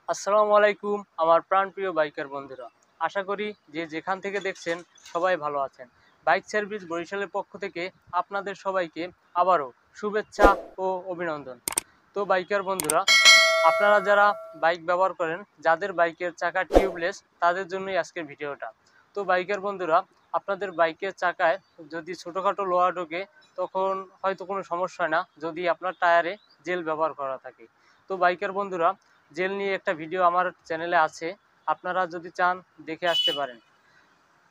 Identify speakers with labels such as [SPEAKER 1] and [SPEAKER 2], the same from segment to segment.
[SPEAKER 1] আসসালামু আলাইকুম আমার প্রাণপ্রিয় বাইকার বন্ধুরা, আশা করি যে যেখান থেকে দেখছেন সবাই ভালো আছেন। বাইক সার্ভিস বরিশালের পক্ষ থেকে আপনাদের সবাইকে আবারও শুভেচ্ছা ও অভিনন্দন। তো বাইকার বন্ধুরা, আপনারা যারা বাইক ব্যবহার করেন, যাদের বাইকের চাকা টিউবলেস, তাদের জন্যই আজকের ভিডিওটা। তো বাইকার বন্ধুরা, আপনাদের বাইকের চাকায় যদি ছোটোখাটো লোহা ঢোকে তখন হয়তো কোনো সমস্যা হয় না, যদি আপনার টায়ারে জেল ব্যবহার করা থাকে। তো বাইকার বন্ধুরা, জেল নিয়ে একটা ভিডিও আমার চ্যানেলে আছে, আপনারা যদি চান দেখে আসতে পারেন।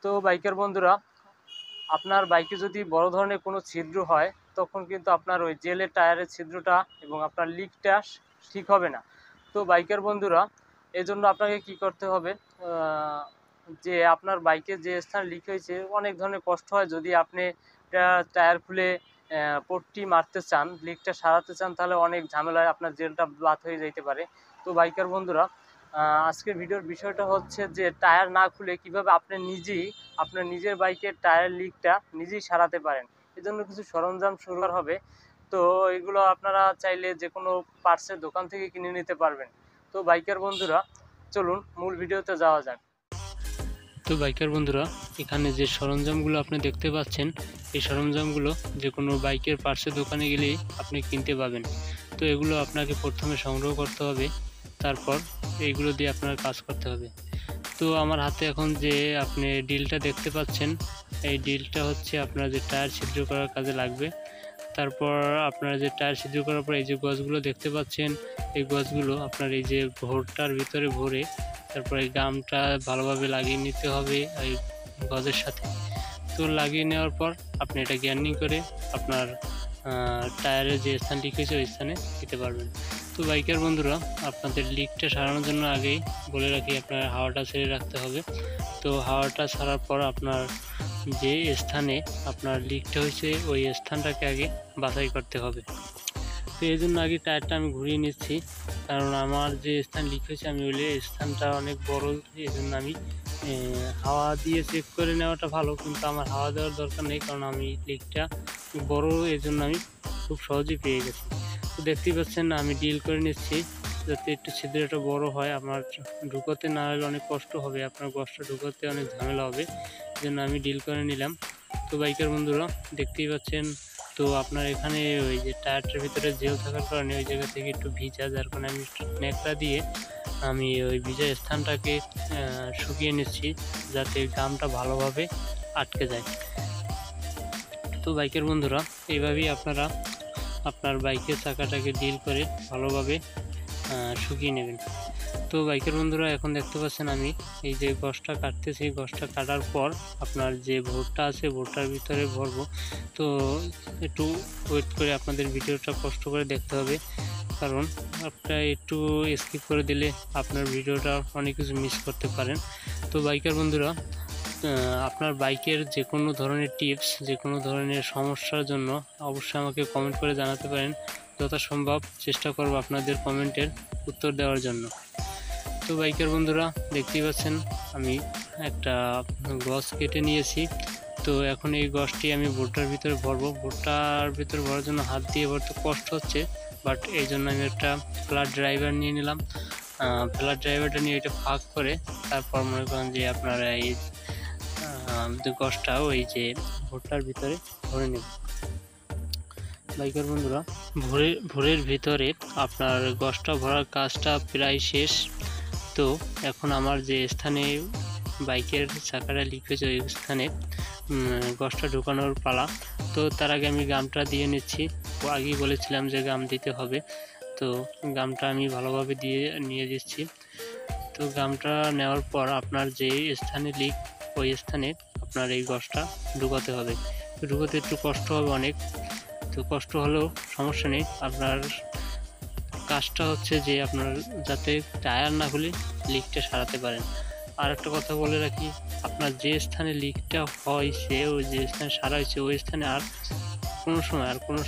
[SPEAKER 1] তো বাইকার বন্ধুরা, আপনার বাইকে যদি বড় ধরনের কোনো ছিদ্র হয় তখন কিন্তু আপনার ওই জেলের টায়ারের ছিদ্রটা এবং আপনার লিকটা ঠিক হবে না। তো বাইকার বন্ধুরা, এজন্য আপনাকে কি করতে হবে, যে আপনার বাইকের যে স্থান লিক হয়েছে, অনেক ধরনের কষ্ট হয় যদি আপনি টায়ার খুলে পট্টি মারতে চান, লিকটা সারাতে চান, তাহলে অনেক ঝামেলায় আপনার জেলটা বাদ হয়ে যেতে পারে। তো বাইকার বন্ধুরা, আজকের ভিডিওর বিষয়টা হচ্ছে যে টায়ার না খুলে কিভাবে আপনি নিজেই আপনার নিজের বাইকের টায়ার লিকটা নিজেই সারাতে পারেন। এজন্য কিছু সরঞ্জাম দরকার হবে। তো এগুলো আপনারা চাইলে যে কোনো পার্টসের দোকান থেকে কিনে নিতে পারবেন। তো বাইকার বন্ধুরা, চলুন মূল ভিডিওতে যাওয়া যাক। তো বাইকার বন্ধুরা, এখানে যে সরঞ্জামগুলো আপনি দেখতে পাচ্ছেন, এই সরঞ্জামগুলো যে কোনো বাইকের পার্টসের দোকানে গেলেই আপনি কিনতে পাবেন। তো এগুলো আপনাকে প্রথমে সংগ্রহ করতে হবে, তারপর এইগুলো দিয়ে আপনার কাজ করতে হবে। তো আমার হাতে এখন যে আপনি ডিলটা দেখতে পাচ্ছেন, এই ডিলটা হচ্ছে আপনার যে টায়ার ছিদ্র করার কাজে লাগবে। তারপর আপনার যে টায়ার ছিদ্র করার পর এই যে গজগুলো দেখতে পাচ্ছেন, এই গজগুলো আপনার এই যে ভোরটার ভিতরে ভরে তারপর এই গামটা ভালোভাবে লাগিয়ে নিতে হবে এই গজের সাথে। তো লাগিয়ে নেওয়ার পর আপনি এটা গ্যান্ডিং করে আপনার টায়ারের যে স্থান লিক হয়েছে ওই স্থানে দিতে পারবেন। তো বাইকার বন্ধুরা, আপনাদের লিকটা সারানোর জন্য আগেই বলে রাখি, আপনার হাওয়াটা ছেড়ে রাখতে হবে। তো হাওয়াটা ছাড়ার পর আপনার যে স্থানে আপনার লিকটা হয়েছে ওই স্থানটাকে আগে বাছাই করতে হবে। তো এই জন্য আগে টায়ারটা আমি ঘুরিয়ে নিচ্ছি, কারণ আমার যে স্থান লিক হয়েছে আমি ওই স্থানটা অনেক বড়, এই জন্য আমি হাওয়া দিয়ে চেক করে নেওয়াটা ভালো, কিন্তু আমার হাওয়া দেওয়ার দরকার নেই, কারণ আমি লিকটা বড়, এই জন্য আমি খুব সহজেই পেয়ে গেছি। তো দেখতেই পাচ্ছেন আমি ডিল করে নিচ্ছি যাতে একটু ছিদ্রটা বড় হয়, আমার ঢুকোতে না হলে অনেক কষ্ট হবে, আপনার গজটা ঢুকোতে অনেক ঝামেলা হবে, এই জন্য আমি ডিল করে নিলাম। তো বাইকার বন্ধুরা, দেখতেই পাচ্ছেন, তো আপনার এখানে ওই যে টায়ারটার ভিতরে জেল থাকার কারণে ওই জায়গা থেকে একটু ভিজা, যার কারণে আমি ন্যাকড়া দিয়ে আমি ওই ভিজা স্থানটাকে শুকিয়ে নিচ্ছি যাতে গামটা ভালোভাবে আটকে যায়। তো বাইকের বন্ধুরা, এইভাবেই আপনারা আপনার বাইকের চাকাটাকে ডিল করে ভালোভাবে শুকিয়ে নেবেন। তো বাইকের বন্ধুরা, এখন দেখতে পাচ্ছেন আমি এই যে গজটা কাটতেছি, গজটা কাটার পর আপনার যে ভোরটা আছে ভোরটার ভিতরে ভরবো। তো একটু ওয়েট করে আপনাদের ভিডিওটা কষ্ট করে দেখতে হবে, কারণ আপনারা একটু স্কিপ করে দিলে আপনার ভিডিওটা অনেক কিছু মিস করতে পারেন। তো বাইকার বন্ধুরা, আপনার বাইকের যে কোনো ধরনের টিপস, যে কোনো ধরনের সমস্যার জন্য অবশ্যই আমাকে কমেন্ট করে জানাতে পারেন, যথাসম্ভব চেষ্টা করব আপনাদের কমেন্টের উত্তর দেওয়ার জন্য। তো বাইকার বন্ধুরা, দেখতেই পাচ্ছেন আমি একটা গজ কেটে নিয়েছি। তো এখন এই গজটি আমি ভুট্টার ভিতরে ভরবো। ভুট্টার ভিতরে ভরার জন্য হাত দিয়ে ভরতে কষ্ট হচ্ছে, বাট এই জন্য আমি একটা ফ্ল্যাট ড্রাইভার নিয়ে নিলাম। ফ্ল্যাট ড্রাইভারটা নিয়ে এটা ফাঁক করে তারপর মনে করেন যে আপনারা এই গজটা ওই যে ভুট্টার ভিতরে ভরে নেব। বাইকার বন্ধুরা, ভোরের ভিতরে আপনার গজটা ভরার কাজটা প্রায় শেষ। তো এখন আমার যে স্থানে বাইকের চাকাটা লিক হয়েছে ওই স্থানে গজটা ঢোকানোর পালা। তো তার আগে আমি গামটা দিয়ে নিচ্ছি, আগেই বলেছিলাম যে গাম দিতে হবে, তো গামটা আমি ভালোভাবে দিয়ে নিয়ে দিচ্ছি। তো গামটা নেওয়ার পর আপনার যে স্থানে লিক ওই স্থানে আপনার এই গজটা ঢুকাতে হবে। তো ঢুকাতে একটু কষ্ট হবে অনেক, তো কষ্ট হলেও সমস্যা নেই। আপনার কাজটা হচ্ছে যে আপনার যাতে টায়ার না খুলে লিকটা সারাতে পারেন। আর একটা কথা বলে রাখি, আপনার যে স্থানে লিকটা হয়েছে ওই যে স্থানে সারা হয়েছে ওই স্থানে আর কোনো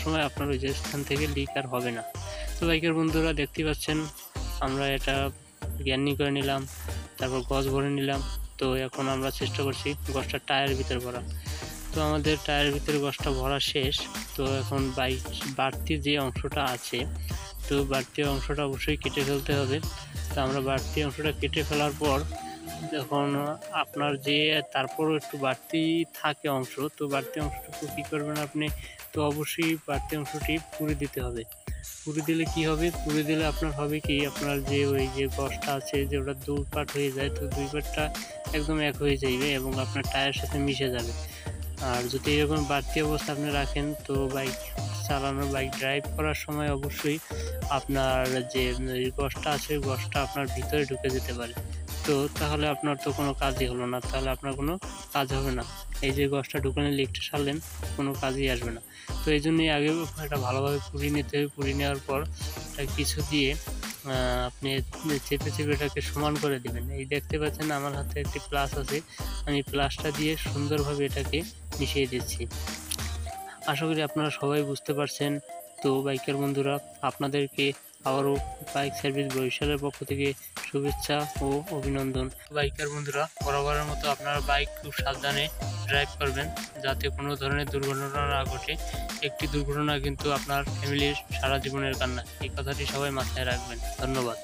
[SPEAKER 1] সময় আপনার ওই যে স্থান থেকে লিক আর হবে না। তো বাইকের বন্ধুরা, দেখতেই পাচ্ছেন আমরা এটা গ্যান্ডিং করে নিলাম, তারপর গজ ভরে নিলাম। তো এখন আমরা চেষ্টা করছি গজটা টায়ারের ভিতরে ভরা। তো আমাদের টায়ারের ভিতরে গজটা ভরা শেষ। তো এখন বাড়তি যে অংশটা আছে, তো বাড়তি অংশটা অবশ্যই কেটে ফেলতে হবে,
[SPEAKER 2] তো আমরা বাড়তি অংশটা কেটে ফেলার পর যখন আপনার যে তারপরও একটু বাড়তি থাকে অংশ, তো বাড়তি অংশটুকু কী করবেন আপনি, তো অবশ্যই বাড়তি অংশটি পুড়ে দিতে হবে। পুড়ে দিলে কি হবে, পুড়ে দিলে আপনার হবে কি, আপনার যে ওই যে গসটা আছে যে ওটা দুই পার্ট হয়ে যায়, তো দুই পার্টটা একদম এক হয়ে যাবে এবং আপনার টায়ার সাথে মিশে যাবে। আর যদি এরকম বাড়তি অবস্থা আপনি রাখেন, তো বাইক চালানো, বাইক ড্রাইভ করার সময় অবশ্যই আপনার যে গসটা আছে গসটা আপনার ভিতরে ঢুকে যেতে পারে। তো তাহলে আপনার তো কোনো কাজই হলো না, তাহলে আপনার কোনো কাজ হবে না। এই যে গসটা ঢুকালে লিকটা সারলেন, কোনো কাজই আসবে না। তো এই জন্যই আগে এটা ভালোভাবে পুড়িয়ে নিতে হবে। পুড়িয়ে নেওয়ার পর কিছু দিয়ে আপনি চেপে চেপে এটাকে সমান করে দেবেন। এই দেখতে পাচ্ছেন আমার হাতে একটি প্লাস আছে, আমি প্লাসটা দিয়ে সুন্দরভাবে এটাকে মিশিয়ে দিচ্ছি। আশা করি আপনারা সবাই বুঝতে পারছেন। তো বাইকার বন্ধুরা, আপনাদেরকে আবারও বাইক সার্ভিস বরিশালের পক্ষ থেকে শুভেচ্ছা ও অভিনন্দন। বাইকার বন্ধুরা, বরাবরের মতো আপনারা বাইক খুব সাবধানে ড্রাইভ করবেন যাতে কোনো ধরনের দুর্ঘটনা না ঘটে। একটি দুর্ঘটনা কিন্তু আপনার ফ্যামিলির সারা জীবনের কান্না, এই কথাটি সবাই মাথায় রাখবেন। ধন্যবাদ।